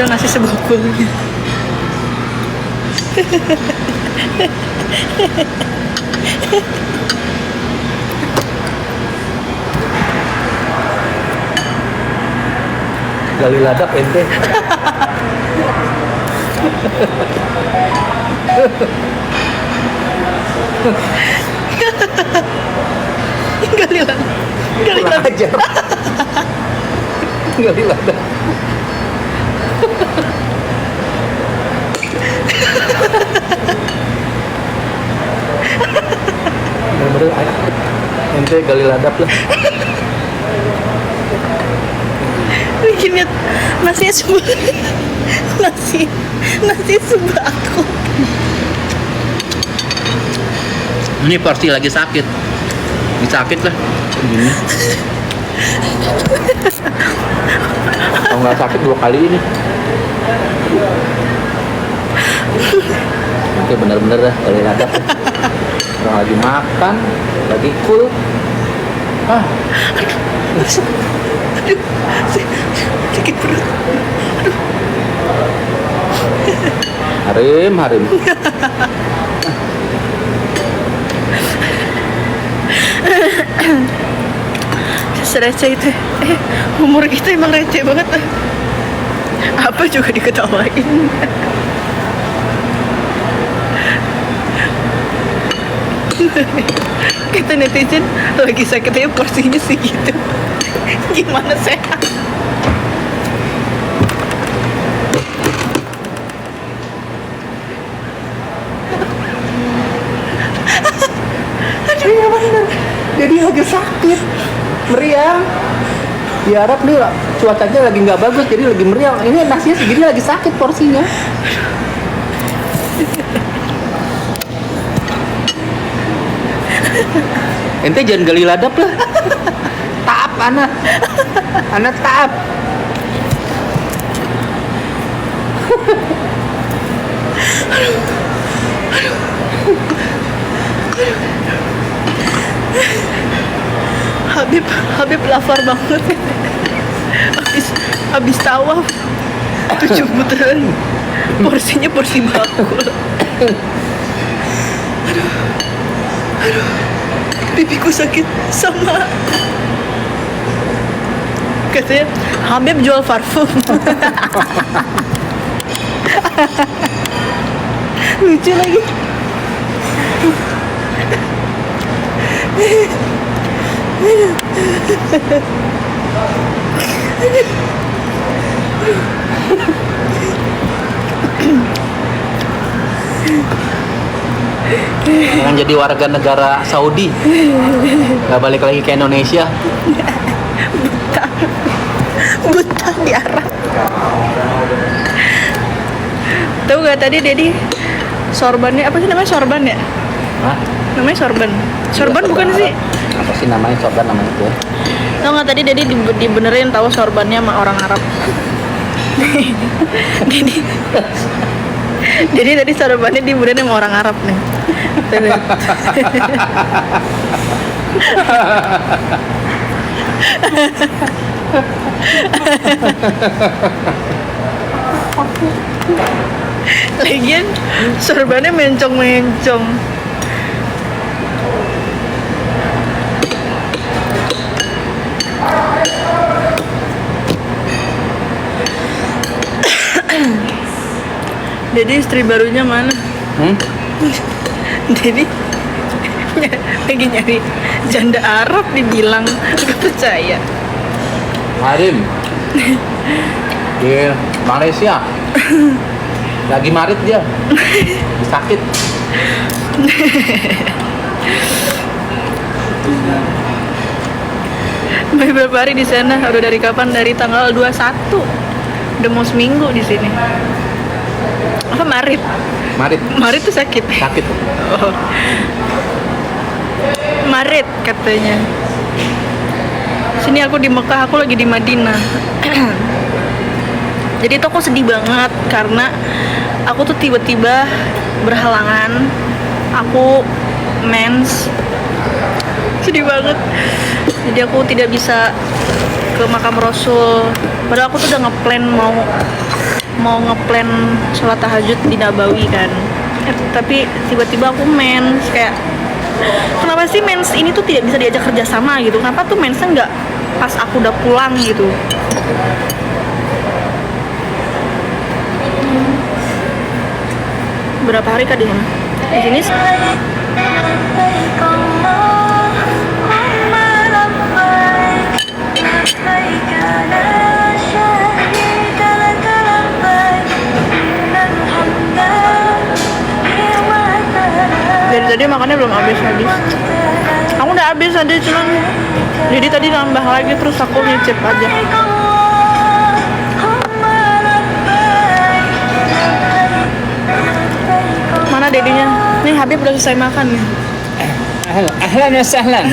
kecil nasi sebungkus. Gali ladap ente. Gali Kurang ajar. Gali ladap. Bener-bener ente gali ladap lah. bikin lihat nasinya sebelah nasi sebelah aku. Ini porsi lagi sakit. Lagi sakit lah. Gini. Kalau nggak sakit 2 kali ini. Oke bener-bener dah gali ladap. Orang lagi makan, lagi cool. Aduh, sakit perut. Harim. Sereceh itu. Umur kita emang receh banget. Apa juga diketawain. Kata netizen lagi sakitnya porsinya segitu. Gimana sehat? Iya bener. Jadi lagi sakit, meriang. Di Arab nih cuacanya lagi nggak bagus, jadi lagi meriang. Ini nasinya segini lagi sakit porsinya. Ente jangan gali ladap lah. Taap anak taap. Habib lapar banget. Habis tawaf 7 putaran. Porsinya porsi bakul. Aduh, pipiku sakit sama. Katanya Habib jual parfum. Lucu lagi. Jangan jadi warga negara Saudi, nggak balik lagi ke Indonesia. Buta di Arab. Tahu gak tadi Dedi sorbannya apa sih namanya, sorban ya? Hah? Namanya sorban. Sorban Iya, bukan sorban sih? Arab. Apa sih namanya sorban namanya itu? Tahu nggak tadi Dedi dibenerin tahu sorbannya sama orang Arab. Jadi tadi sorbannya dibenerin sama orang Arab nih. Lagian sorbannya mencong-mencong. Jadi istri barunya mana? Jadi lagi nyari janda Arab, dibilang gak percaya. Harim di Malaysia lagi marit dia, sakit. Beberapa hari di sana, udah dari kapan? Dari tanggal 21. Udah mau seminggu di sini. Apa Marit? Marit tuh sakit. Sakit. Oh. Marit katanya. Sini aku di Mekah, aku lagi di Madinah. Jadi itu aku sedih banget karena aku tuh tiba-tiba berhalangan. Aku mens. Sedih banget. Jadi aku tidak bisa ke makam Rasul. Padahal aku tuh udah ngeplan mau mau ngeplan sholat tahajud di Nabawi kan. Tapi tiba-tiba aku mens, kayak kenapa sih mens ini tuh tidak bisa diajak kerjasama gitu? Kenapa tuh mensnya nggak pas aku udah pulang gitu? Berapa hari kah di sana? Di sini dari tadi makannya belum habis. Aku udah habis tadi, cuman jadi tadi nambah lagi terus aku nyicip aja. Mana dedinya? Nih Habib udah selesai makan nih. Ahlan wa sahlan.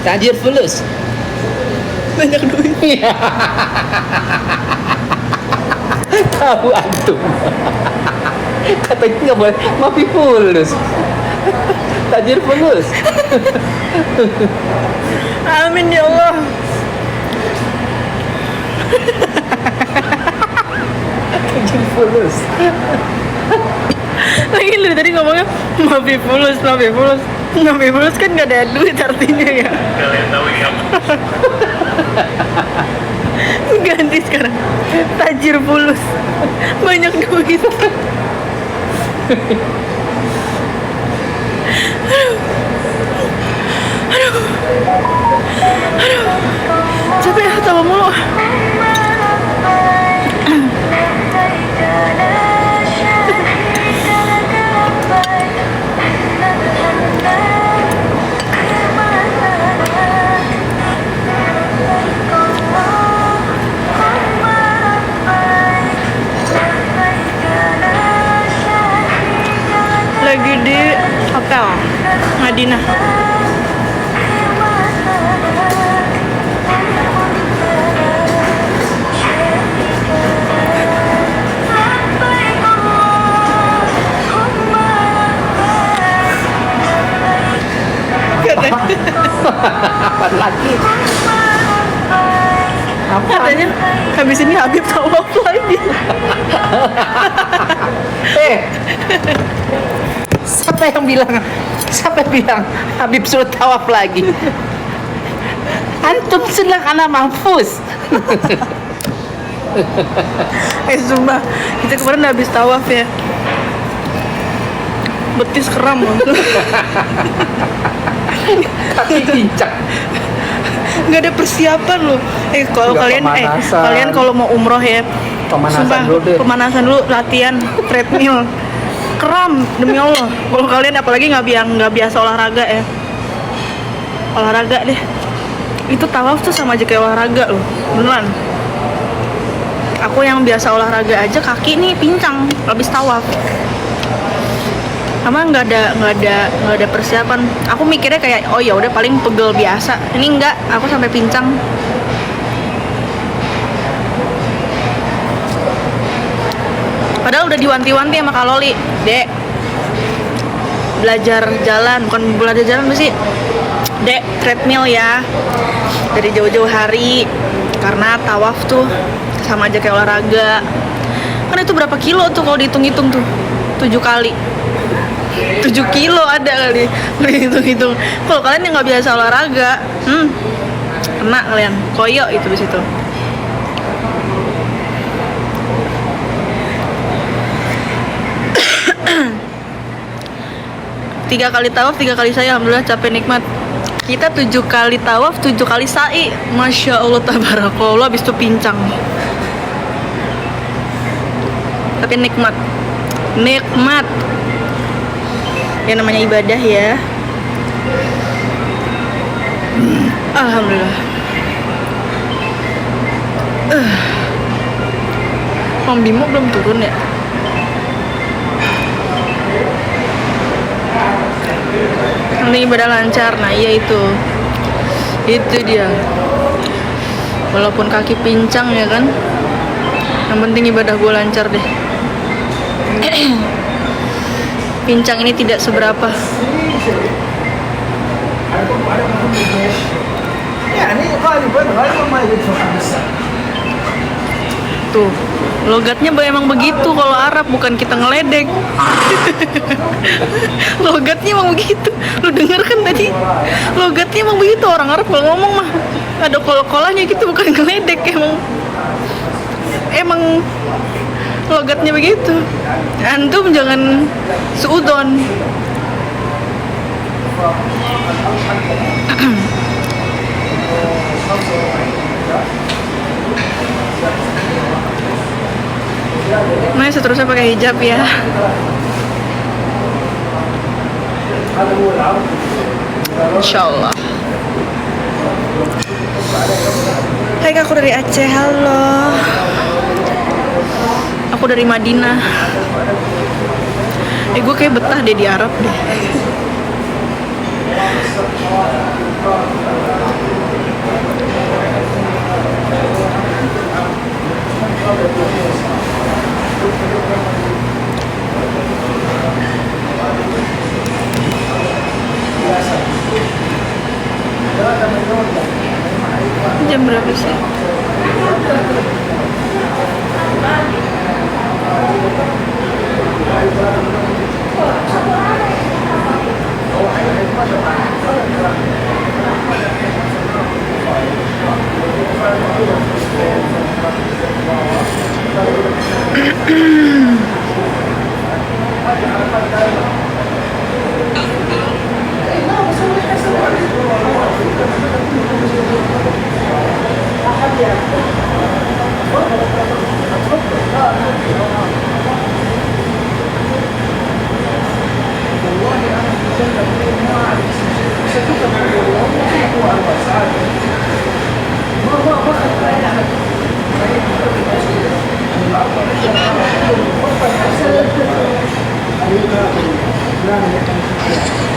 Tajir fulus. Banyak duit. Tahu antum. Katanya nggak boleh mafi fulus. Tajir fulus. Amin ya Allah. Tajir fulus. Lagi dari tadi ngomongnya mafi fulus. Mafi fulus kan nggak ada duit artinya ya. Ganti sekarang tajir fulus, banyak duit. Aduh, capek ya tawa mulu. Lagi di hotel Madinah. Apa lagi? Katanya habis ini Habib tawaf lagi. Siapa yang bilang Habib suruh tawaf lagi? Antum sedang anak mahfuz. Sumpah, kita kemarin habis tawaf ya, betis kram loh. Kaki pincang. Nggak ada persiapan loh. Kalau kalian kalau mau umroh ya, pemanasan dulu, latihan treadmill, kram demi Allah. Kalau kalian apalagi nggak biasa olahraga ya, olahraga deh. Itu tawaf tuh sama aja kayak olahraga loh, beneran. Aku yang biasa olahraga aja kaki nih pincang habis tawaf. Sama nggak ada persiapan. Aku mikirnya kayak oh ya udah paling pegel biasa. Ini enggak, aku sampai pincang. Padahal udah diwanti-wanti sama Kak Loli, Dek, belajar jalan, bukan belajar jalan sih, Dek, treadmill ya dari jauh-jauh hari, karena tawaf tuh sama aja kayak olahraga. Kan itu berapa kilo tuh kalau dihitung-hitung tuh, 7 kali 7 kilo ada kali hitung-hitung. Kalau kalian yang nggak biasa olahraga, kena kalian koyo itu di situ. Tiga kali tawaf, 3 kali sa'i, alhamdulillah capek nikmat. Kita 7 kali tawaf, 7 kali sa'i, masya Allah tabarakallah, habis itu pincang. Tapi nikmat. Ya namanya ibadah ya. Alhamdulillah. Mang Bimo belum turun ya? Nanti ibadah lancar. Nah iya itu dia. Walaupun kaki pincang ya kan, yang penting ibadah gue lancar deh. Pincang ini tidak seberapa. Tuh, logatnya emang begitu kalau Arab, bukan kita ngeledek. Logatnya emang begitu. Lu denger kan tadi? Logatnya emang begitu, orang Arab kalau ngomong mah ada kol-kolanya gitu, bukan ngeledek, emang logatnya begitu. Antum jangan suudon. Nah, seterusnya pakai hijab ya. Insyaallah. Hai, aku dari Aceh. Halo. Aku dari Madinah. Gue kayak betah deh di Arab deh. Jam berapa sih?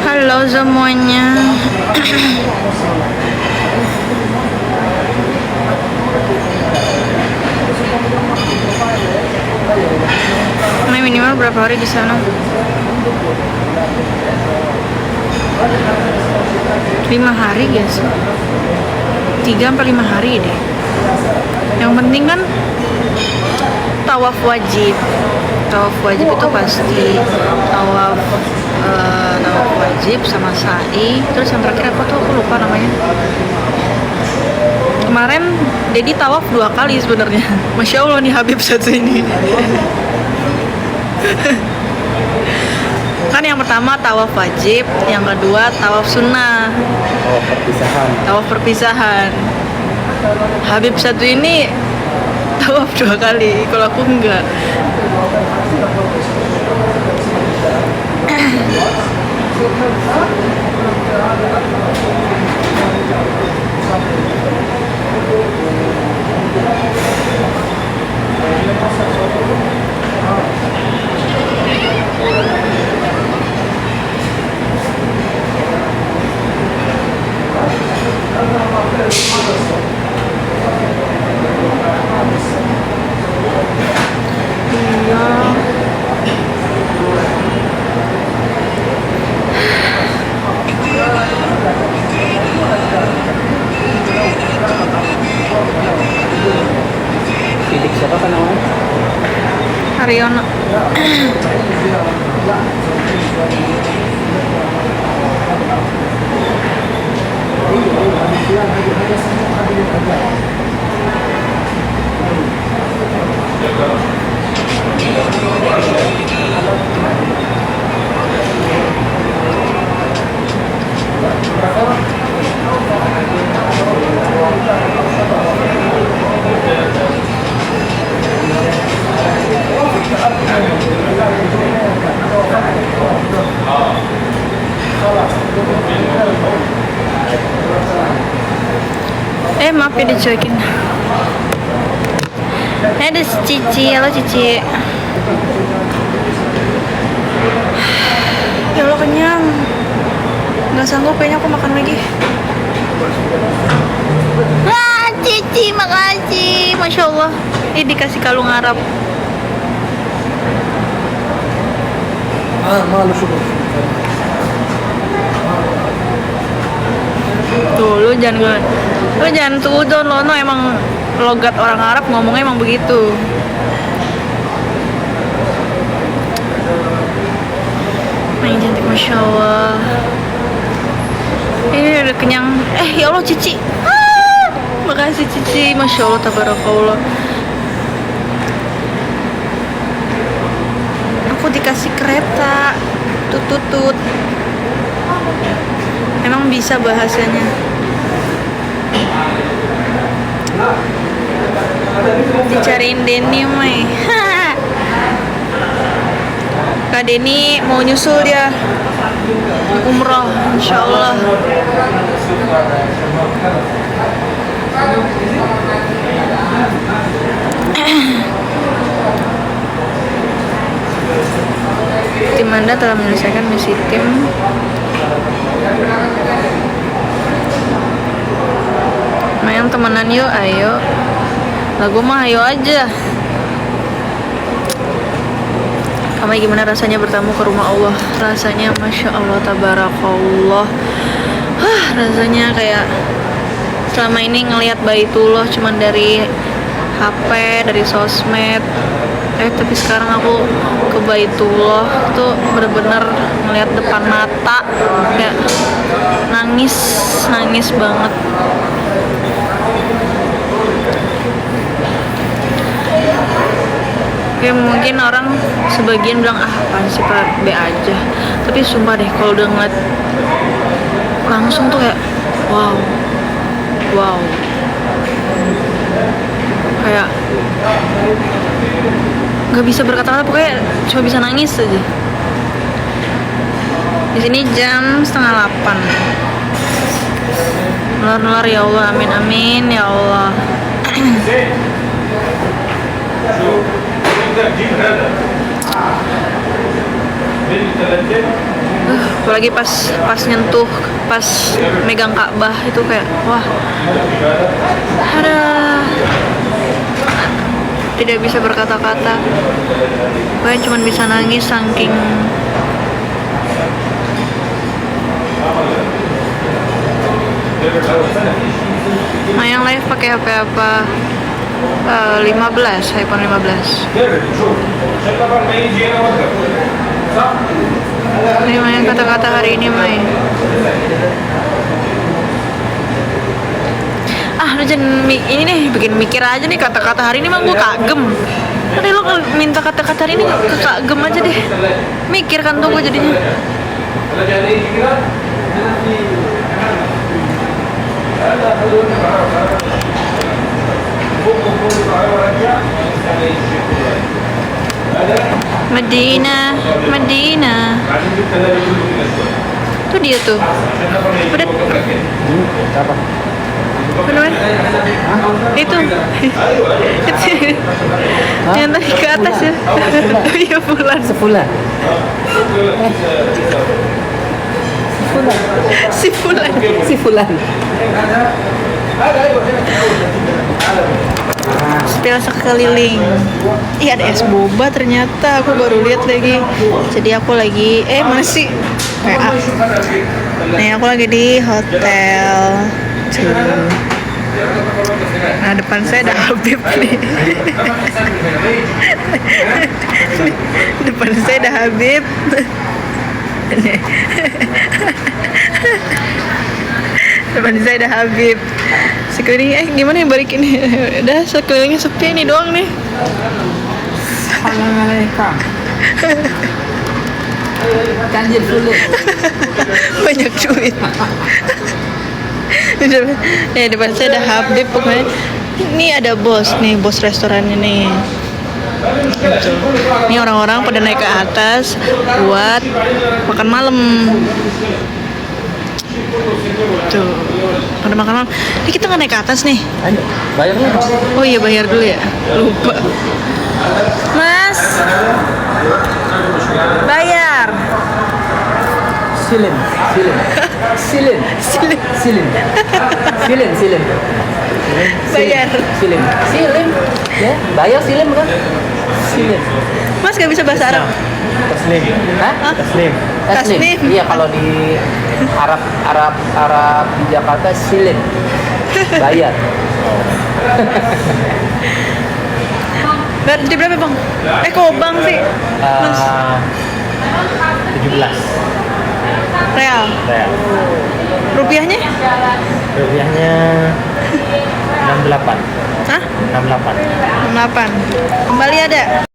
Halo semuanya. Ini minimal berapa hari di sana? 5 hari guys. 3-5 hari deh. Yang penting kan tawaf wajib. Tawaf wajib itu pasti tawaf wajib sama sa'i. Terus yang terakhir apa tuh, aku lupa namanya. Kemarin Dedi tawaf 2 kali sebenarnya. Masya Allah nih Habib satu ini. Kan yang pertama tawaf wajib, yang kedua tawaf sunnah. Tawaf perpisahan. Habib satu ini tawaf 2 kali, kalau aku enggak. Siapa kan namanya? Haryono. Maaf ya dicuekin. Ada Cici, halo Cici. Ya Allah, kenyang. Nggak sanggup kayaknya aku makan lagi. Wah, Cici, makasih. Masya Allah. Ini dikasih kalung Arab. Malu syukur. Tuh, lu jangan tuudon, lo no emang logat orang Arab ngomongnya emang begitu. Main cantik, masya Allah. Ini udah kenyang. Ya Allah, Cici. Makasih Cici, masya Allah, tabarakallah. Aku dikasih kereta, tutut. Emang bisa bahasanya. Dicariin Denny, Mai. Kak Denny mau nyusul dia umroh, insya Allah. Tim Anda telah menyelesaikan misi tim. Main temenan yuk, ayo. Lagu mah ayo aja. Kamu gimana rasanya bertamu ke rumah Allah? Rasanya masya Allah, tabarakallah. Rasanya kayak selama ini ngelihat Baitullah cuman dari HP, dari sosmed. Tapi sekarang aku ke Baitullah tuh bener-bener ngelihat depan mata, kayak nangis banget. Ya mungkin orang sebagian bilang apaan sih Pak, B aja. Tapi sumpah deh kalau udah ngeliat langsung tuh kayak wow. Kayak nggak bisa berkata-kata, pokoknya cuma bisa nangis aja. Di sini jam 7:30. Nular ya Allah, amin ya Allah. Apalagi pas nyentuh, pas megang Ka'bah itu kayak wah, ada tidak bisa berkata-kata, gue cuma bisa nangis saking yang live pakai HP apa? 15, iPhone 15. Ini main kata-kata hari ini main. Lu jangan ini nih bikin mikir aja nih kata-kata hari ini mah gue kagem. Tadi lu minta kata-kata hari ini kagem aja deh. Mikir kan tuh gue jadinya. Medina. Tuh dia tuh. Udah. Bener? Itu. Yang tadi ke atas ya. Iya, Fulan. Sefulan. Si Fulan. Spill sekeliling. Iya, ada es boba ternyata. Aku baru lihat lagi. Jadi aku lagi masih kayak nih aku lagi di hotel. Nah, depan saya ada Habib nih. Depan saya ada Habib. Depan saya ada Habib. Sekeliling gimana ya balikin? Udah sekelilingnya sepi, ini doang nih. Assalamualaikum. Kanjil sulit. Banyak duit. Nih depan saya ada Habib pokoknya. Ini ada bos restoran ini. Gitu. Ini orang-orang pada naik ke atas buat makan malam. Tuh, pada makan malam. Ini kita nggak naik ke atas nih. Ayo, bayar dulu. Oh iya, bayar dulu ya. Lupa. Mas, bayar. Silin. Bayar. Silin. Ya, bayar silin bukan? Silin. Mas nggak bisa bahasa Arab. Taslim. Hah? Taslim. Iya, kalau di Arab di Jakarta silin. Bayar. Berarti berapa bang? Kok bang sih? Mas 17 real. real. Rupiahnya? Rupiahnya 68. Hah? 68. 68. Kembali ada.